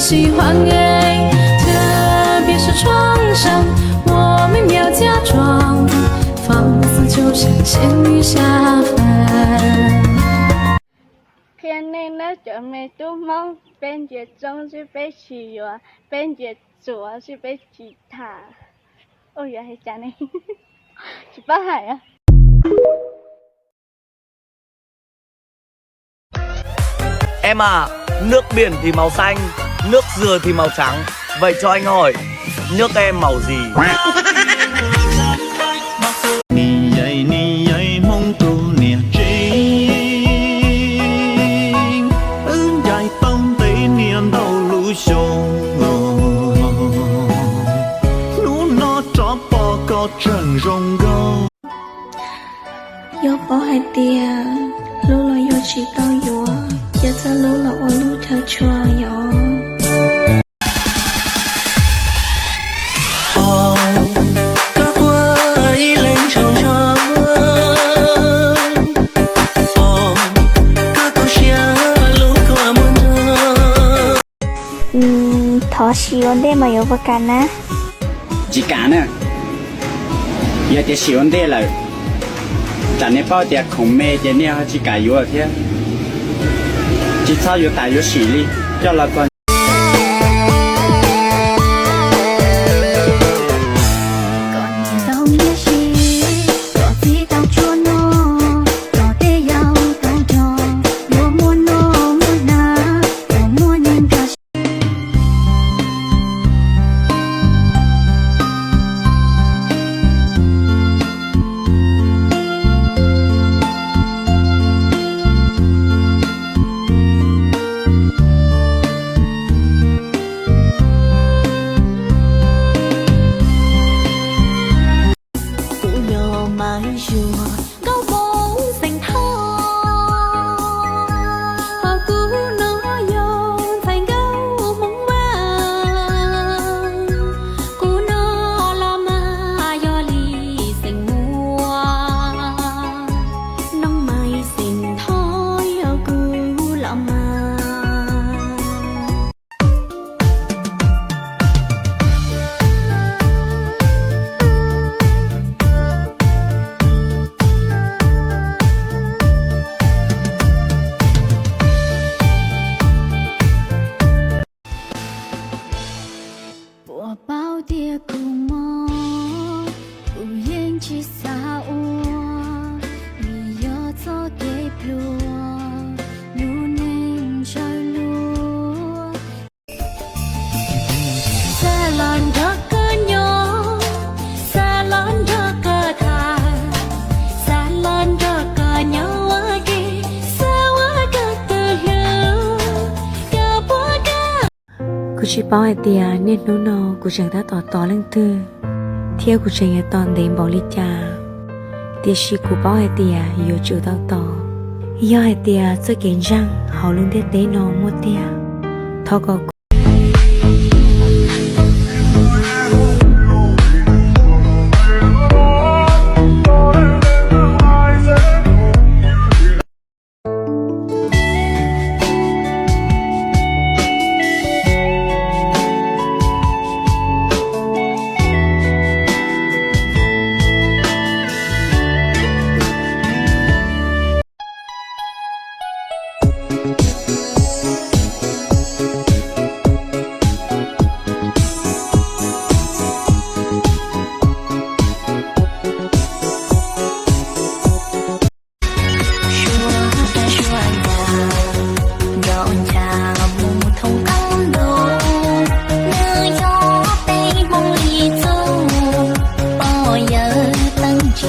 喜欢哎，特别是床上，我们要假装，放肆就像仙女下凡。偏内呢就没多梦，边界中是被起源，边界左是被吉他。Ôi dạ thì chả này chị bác Hải à. Em à, nước biển thì màu xanh, nước dừa thì màu trắng. Vậy cho anh hỏi, nước em màu gì? Yo bỏ hai tia, lúc lo yo chỉ tao yo, giờ ta lúc lo ô lúc theo chua yo. Thọ xíu đây mà yo vào cana. Chỉ cana. Giờ thì xíu đây là. Chả nên bao tiền không mê thì nên chỉ cả yếu thế, chỉ sao yếu đại yếu xỉ li, cho là còn. Bao tia cùng mơ, cùng yên chỉ xa ua, vì gió gió kẹp lùa, luôn nên trời lúa. Xa lon đó cơ nhỏ, xa lon đó cơ thà, xa lon đó cơ nhỏ kì, xa quá cơ tư lưu, cơ bó cơ. Cô chỉ bảo ai tia nên nó nó cô chẳng ta tỏ lên tư theo cô chẳng toàn đến bảo lý cha tia chỉ cô bảo ai tia yêu chịu tỏ yêu ai tia cho kiến rằng họ luôn biết đấy nó một tia thọ có chỉ